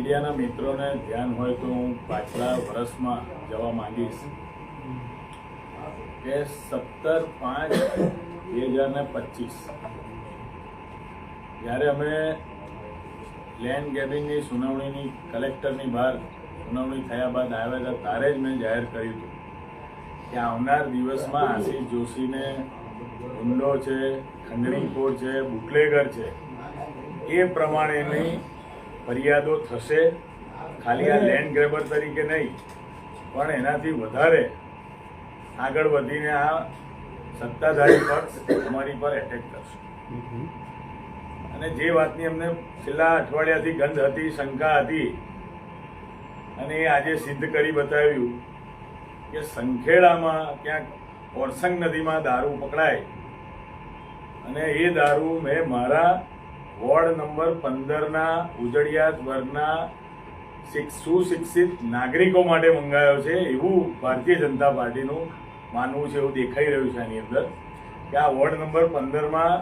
મીડિયાના મિત્રોને ધ્યાન હોય તો હું પાછલા વર્ષમાં જવા માંગીશ કે 17/5/2025 જ્યારે અમે લેન્ડ ગ્રેબિંગની સુનાવણીની કલેક્ટરની બહાર સુનાવણી થયા બાદ આવ્યા હતા ત્યારે જ મેં જાહેર કર્યું હતું કે આવનાર દિવસમાં આશીષ જોશીને ગુંડો છે, ખંડણીખોર છે, બુટલેગર છે એ પ્રમાણેની ફરિયાદો થશે. ખાલી આ લેન્ડ ગ્રેબર તરીકે નહીં પણ એનાથી વધારે આગળ વધીને આ સત્તાધારી પક્ષ અમારી પર એટેક કરશે. અને જે વાતની અમને છેલ્લા અઠવાડિયાથી ગંધ હતી, શંકા હતી, અને એ આજે સિદ્ધ કરી બતાવ્યું કે સંખેડામાં ક્યાંક ઓરસંગ નદીમાં દારૂ પકડાય અને એ દારૂ મેં મારા વોર્ડ નંબર 15ના ઉજળિયાત વર્ગના સુશિક્ષિત નાગરિકો માટે મંગાવ્યો છે એવું ભારતીય જનતા પાર્ટીનું માનવું છે. એવું દેખાઈ રહ્યું છે આની અંદર કે આ વોર્ડ નંબર 15માં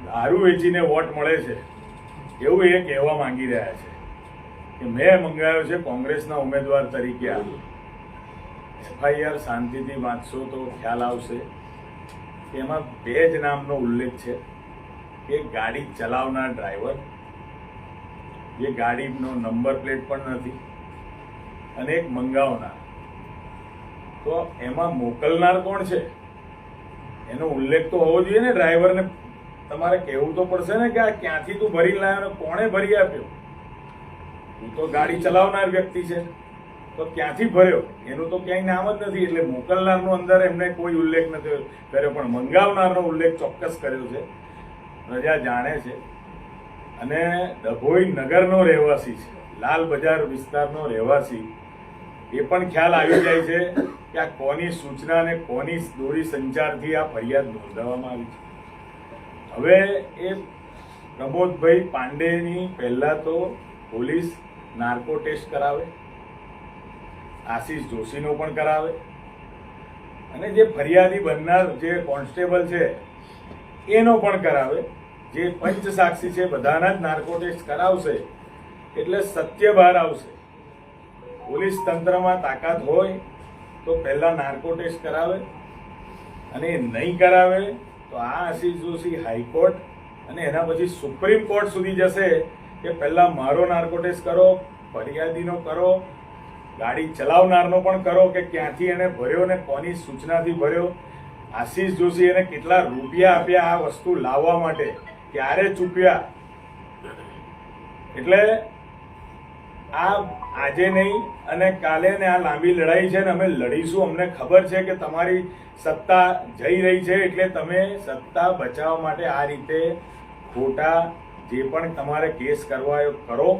દારૂ વેચીને વોટ મળે છે એવું એ કહેવા માંગી રહ્યા છે કે મેં મંગાવ્યો છે કોંગ્રેસના ઉમેદવાર તરીકે. આ FIR શાંતિથી વાંચશો તો ખ્યાલ આવશે કે એમાં 2 જ નામનો ઉલ્લેખ છે. એક ગાડી ચલાવનાર ડ્રાઈવર, જે ગાડીનો નંબર પ્લેટ પણ નથી, અને એક મંગાવનાર. તો એમાં મોકલનાર કોણ છે એનો ઉલ્લેખ તો હોવો જોઈએ ને. ડ્રાઈવરને તમારે કહેવું તો પડશે ને કે આ ક્યાંથી તું ભરી લાવ્યો ને કોણે ભરી આપ્યો. તું તો ગાડી ચલાવનાર વ્યક્તિ છે તો ક્યાંથી ભર્યો એનું તો ક્યાંય નામ જ નથી. એટલે મોકલનારનો અંદર એમને કોઈ ઉલ્લેખ નથી કર્યો, પણ મંગાવનારનો ઉલ્લેખ ચોક્કસ કર્યો છે. પ્રજા જાણે છે. અને ડભોઈ નગરનો રહેવાસી છે, લાલ બજાર વિસ્તારનો રહેવાસી, એ પણ ખ્યાલ આવી જાય છે કે આ કોની સૂચના અને કોની દોરી સંચારથી આ ફરિયાદ નોંધાવવામાં આવી છે. હવે એ પ્રમોદભાઈ પાંડેની પહેલા તો પોલીસ નાર્કો ટેસ્ટ કરાવે, આશીષ જોશીનો પણ કરાવે, અને જે ફરિયાદી બનનાર જે કોન્સ્ટેબલ છે એનો પણ કરાવે. જે પંચ સાક્ષી છે બધાના જ નાર્કો ટેસ્ટ કરાવશે એટલે સત્ય બહાર આવશે. પોલીસ તંત્રમાં તાકાત હોય તો પહેલા નાર્કો ટેસ્ટ કરાવે, અને નહીં કરાવે તો આ આશીષ જોશી હાઈકોર્ટ અને એના પછી સુપ્રીમ કોર્ટ સુધી જશે કે પહેલા મારો નાર્કો ટેસ્ટ કરો, ફરિયાદીનો કરો, ગાડી ચલાવનારનો પણ કરો કે ક્યાંથી એને ભર્યો ને કોની સૂચનાથી ભર્યો, આશીષ જોશી એને કેટલા રૂપિયા આપ્યા આ વસ્તુ લાવવા માટે, ક્યારે ચૂક્યા. એટલે આ આજે નહીં અને કાલે ને આ લાંબી લડાઈ છે ને અમે લડીશું. અમને ખબર છે કે તમારી સત્તા જઈ રહી છે એટલે તમે સત્તા બચાવવા માટે આ રીતે ખોટા જે પણ તમારે કેસ કરવા કરો.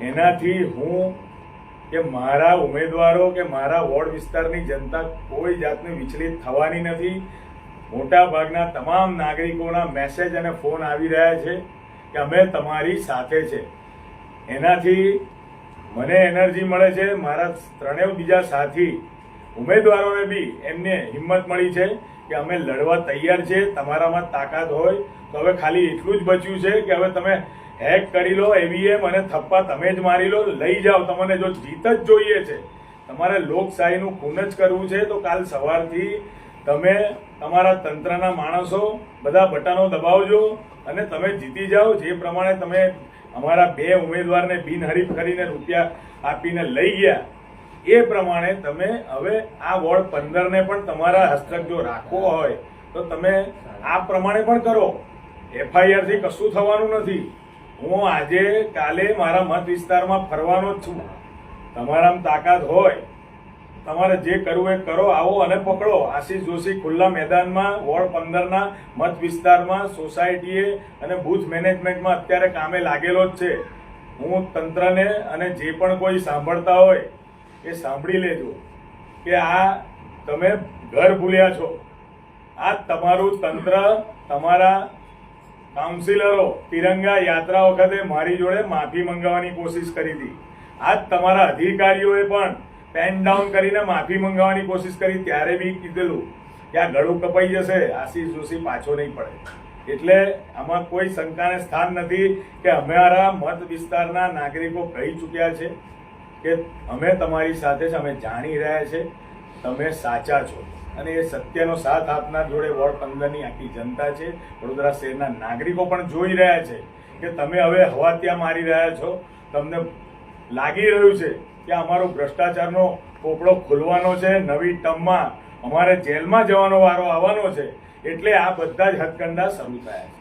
એનાથી હું કે મારા ઉમેદવારો કે મારા વોર્ડ વિસ્તારની જનતા કોઈ જાતની વિચલિત થવાની નથી. મોટા ભાગના તમામ નાગરિકોના મેસેજ અને ફોન આવી રહ્યા છે કે અમે તમારી સાથે છે. એનાથી મને એનર્જી મળે છે. મારા 3 બીજા સાથી ઉમેદવારોને બી એમને હિંમત મળી છે કે અમે લડવા તૈયાર છે. તમારામાં તાકાત હોય તો હવે ખાલી એટલું જ બચ્યું છે કે હવે તમે હેક કરી લો, EVM અને થપ્પા તમે જ મારી લો, લઈ જાઓ. તમને જો જીત જ જોઈએ છે, તમારે લોકશાહીનું ખૂન જ કરવું છે, તો કાલ સવારથી તમે તમારા તંત્રના માણસો બધા બટનો દબાવજો અને તમે જીતી જાઓ. જે પ્રમાણે તમે અમારા 2 ઉમેદવારને બિનહરીફ કરીને રૂપિયા આપીને લઈ ગયા એ પ્રમાણે તમે હવે આ વોર્ડ 15ને પણ તમારા હસ્તક જો રાખવો હોય તો તમે આ પ્રમાણે પણ કરો. FIR થી કશું થવાનું નથી. હું આજે કાલે મારા મત વિસ્તારમાં ફરવાનો જ છું. તમારામાં તાકાત હોય, તમારે જે કરવું એ કરો, આવો અને પકડો. આશીષ જોશી ખુલ્લા મેદાનમાં વોર્ડ 15ના મત વિસ્તારમાં સોસાયટીએ અને બૂથ મેનેજમેન્ટમાં અત્યારે કામે લાગેલો જ છે. હું તંત્રને અને જે પણ કોઈ સાંભળતા હોય એ સાંભળી લેજો કે આ તમે ઘર ભૂલ્યા છો. આ તમારું તંત્ર, તમારા કાઉન્સિલરો તિરંગા યાત્રા વખતે મારી જોડે માફી મંગાવવાની કોશિશ કરી હતી. આજ તમારા અધિકારીઓએ પણ પેન ડાઉન કરીને માફી મંગાવવાની કોશિશ કરી, ત્યારે બી કીધેલું કે આ ગળું કપાઈ જશે, આશીષ જોશી પાછો નહીં પડે. એટલે આમાં કોઈ શંકાને સ્થાન નથી કે અમારા મત વિસ્તારના નાગરિકો કહી ચૂક્યા છે કે અમે તમારી સાથે છે, અમે જાણી રહ્યા છે તમે સાચા છો, અને એ સત્યનો સાથ આપનાર જોડે વોર્ડ 15ની આખી જનતા છે, વડોદરા શહેરના નાગરિકો પણ જોઈ રહ્યા છે કે તમે હવે હવાત્યા મારી રહ્યા છો. તમને લાગી રહ્યું છે કે અમારો ભ્રષ્ટાચારનો પોપડો ખોલવાનો છે, નવી ટર્મમાં અમારે જેલમાં જવાનો વારો આવવાનો છે, એટલે આ બધા જ હથકંડા શરૂ થયા છે.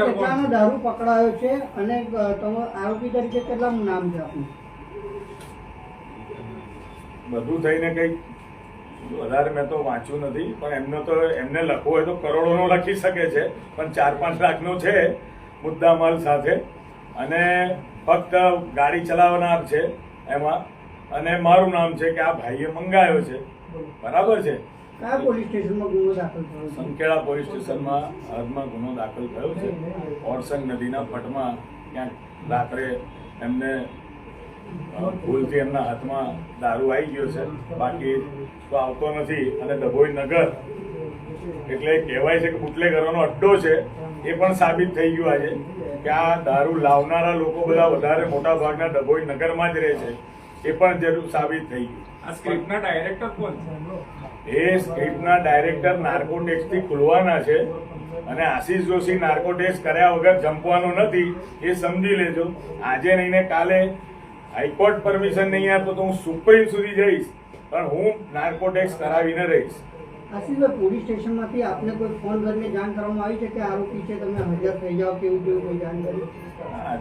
કેટલાનો દારૂ પકડાયો છે અને આરોપી તરીકે કેટલાનું નામ છે આપનું? બધું થઈને કંઈક વધારે મેં તો વાંચ્યું નથી, પણ એમને લખવું હોય તો કરોડોનો લખી શકે છે, પણ 4-5 લાખનો છે મુદ્દામાલ સાથે, અને ફક્ત ગાડી ચલાવનાર છે એમાં, અને મારું નામ છે કે આ ભાઈએ મંગાયો છે. બરાબર છે. કયા પોલીસ સ્ટેશનમાં ગુનો દાખલ થયો? સંખેડા પોલીસ સ્ટેશનમાં હાલમાં ગુનો દાખલ થયો છે. ઓરસંગ નદીના પટમાં ક્યાંક રાત્રે એમને ભૂલથી એમના હાથમાં દારૂ આવી ગયો છે, બાકી તો આવતો નથી. અને ડભોઈ નગર એટલે કહેવાય છે કે બુટલેગરોનો અડ્ડો છે, એ પણ સાબિત થઈ ગયું આજે કે આ દારૂ લાવનારા લોકો બધા વધારે મોટા ભાગના ડભોઈ નગરમાં જ રહે છે, એ પણ જરૂર સાબિત થઈ ગયું. આ સ્ક્રિપ્ટના ડાયરેક્ટર કોણ છે? એ સ્ક્રિપ્ટના ડાયરેક્ટર નાર્કોટેક્સથી ખુલવાના છે, અને આશીષ જોશી નાર્કોટેક્સ કર્યા વગર જંપવાનો નથી, એ સમજી લેજો. આજે નહીં ને કાલે હાઈકોર્ટ પરમિશન નહીં આપો તો હું સુપ્રીમ સુધી જઈશ, પણ હું નાર્કોટેક્સ કરાવીને રહીશ. આશીષભાઈ, પોલીસ સ્ટેશનમાંથી આપને કોઈ ફોન કરીને જાણ કરવામાં આવી છે કે આરોપી છે, તમે હાજર થઈ જાઓ, કેવું કોઈ જાણકારી?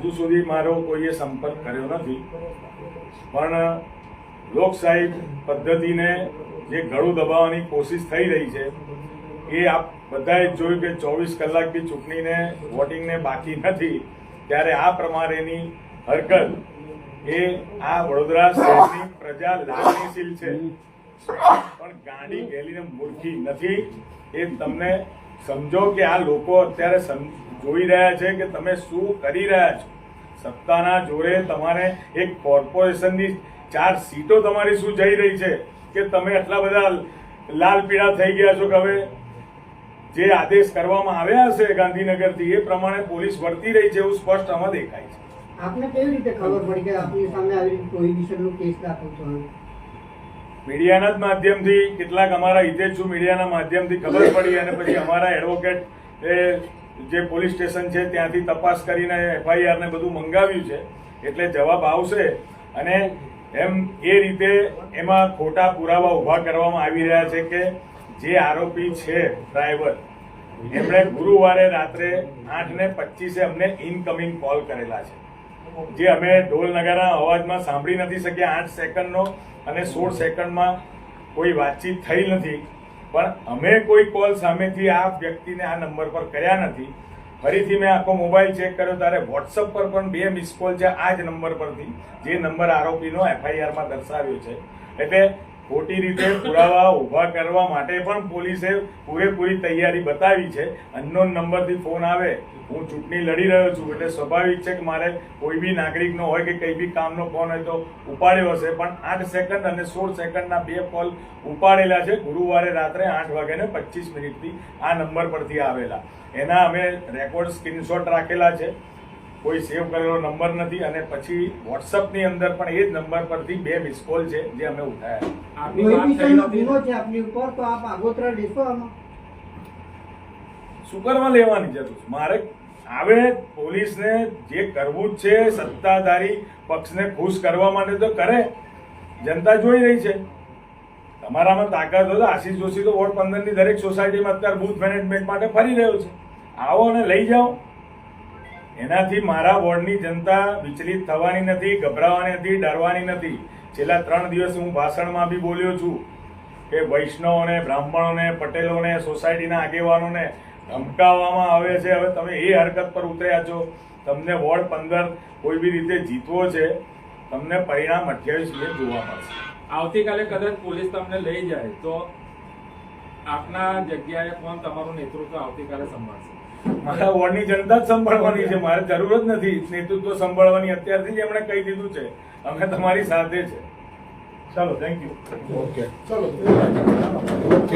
હજુ સુધી મારો કોઈએ સંપર્ક કર્યો નથી, પણ લોકશાહી પદ્ધતિને જે ગળું દબાવવાની કોશિશ થઈ રહી છે, એ આપ બધાએ જોયું કે 24 કલાક બી ચૂંટણીને વોટિંગને બાકી નથી, ત્યારે આ પ્રમાણેની હરકત એ આ વડોદરા શહેરની પ્રજા લાગણીશીલ છે, પણ ગાંડી ગેલીને મૂર્ખી નથી. એ તમને સમજો કે આ લોકો અત્યારે જોઈ રહ્યા છે કે તમે શું કરી રહ્યા છો. સત્તાના જોરે તમારે એક કોર્પોરેશનની 4 સીટો તમારી શું જઈ રહી છે કે તમે એટલા બધા લાલ પીળા થઈ ગયા છો કે હવે જે આદેશ કરવામાં આવ્યા હશે ગાંધીનગરથી એ પ્રમાણે પોલીસ વર્તી રહી છે, એવું સ્પષ્ટ આમાં દેખાય છે. આપને કેવી રીતે ખબર પડી કે આપની સામે આવી રીતે પ્રોહિબિશનનો કેસ દાખલ થયો? મીડિયાના જ માધ્યમથી, કેટલાક અમારા હિતેચ્છુ મીડિયાના માધ્યમથી ખબર પડી, અને પછી અમારા એડવોકેટ જે પોલીસ સ્ટેશન છે ત્યાંથી તપાસ કરીને FIR ને બધું મંગાવ્યું છે, એટલે જવાબ આવશે. અને એમ એ રીતે એમાં ખોટા પુરાવા ઉભા કરવામાં આવી રહ્યા છે કે જે આરોપી છે ડ્રાઈવર, એમણે ગુરુવારે રાત્રે 8:25 અમને ઇનકમિંગ કોલ કરેલા છે, જે અમે ઢોલ નગારા અવાજમાં સાંભળી નથી શક્યા 8 સેકન્ડનો, અને 16 સેકન્ડમાં કોઈ વાતચીત થઈ નથી. પણ અમે કોઈ કોલ સામેથી આ વ્યક્તિને આ નંબર પર કર્યા નથી. ફરીથી મેં આખો મોબાઈલ ચેક કર્યો ત્યારે વોટ્સઅપ પર પણ 2 મિસ કોલ છે આ જ નંબર પરથી, જે નંબર આરોપીનો FIR માં દર્શાવ્યો છે. એટલે ખોટી રીતે પુરાવા ઉભા કરવા માટે પણ પોલીસે પૂરેપૂરી તૈયારી બતાવી છે. અનનોન નંબરથી ફોન આવે, હું ચૂંટણી લડી રહ્યો છું, એટલે સ્વાભાવિક છે કે મારે કોઈ બી નાગરિકનો હોય કે કઈ બી કામનો ફોન હોય તો ઉપાડ્યો હશે, પણ 8 સેકન્ડ અને 16 સેકન્ડના 2 કોલ ઉપાડેલા છે ગુરુવારે રાત્રે 8:25 આ નંબર પરથી આવેલા. એના અમે રેકોર્ડ સ્ક્રીનશોટ રાખેલા છે, કોઈ સેવ કરેલો નંબર નથી, અને પછી વોટ્સઅપની અંદર પણ એ જ નંબર પરથી 2 મિસ કોલ છે જે અમે ઉઠાયા. પ્રોહિબિશનનો ગુનો છે આપની ઉપર, તો આપ આગોતરા લેશો આમાં? શું કરવા લેવાની જરૂર છે? મારે આવે પોલીસને જે કરવું જ છે, સત્તાધારી પક્ષને ખુશ કરવા માટે તો કરે, જનતા જોઈ રહી છે. તમારામાં તાકાત હોય તો આશીષ જોશી તો વોર્ડ 15ની દરેક સોસાયટીમાં અત્યારે બૂથ મેનેજમેન્ટ માટે ફરી રહ્યો છે, આવો અને લઈ જાઓ. એનાથી મારા વોર્ડની જનતા વિચલિત થવાની નથી, ગભરાવાની નથી, ડરવાની નથી. છેલ્લા 3 દિવસ હું ભાષણમાં બી બોલ્યો છું કે વૈષ્ણવોને, બ્રાહ્મણોને, પટેલોને, સોસાયટીના આગેવાનોને ધમકાવવામાં આવે છે. હવે તમે એ હરકત પર ઉતર્યા છો. તમને વોર્ડ 15 કોઈ બી રીતે જીતવો છે, તમને પરિણામ 28 જોવા મળશે. આવતીકાલે કદાચ પોલીસ તમને લઈ જાય તો આપના જગ્યાએ કોણ તમારું નેતૃત્વ આવતીકાલે સંભાળશે? મારા વોર્ડની જનતા જ સંભાળવાની છે, મારે જરૂર જ નથી નેતૃત્વ સંભાળવાની. અત્યારથી જ એમણે કહી દીધું છે અમે તમારી સાથે છે. ચાલો, થેન્ક યુ. ઓકે, ચાલો.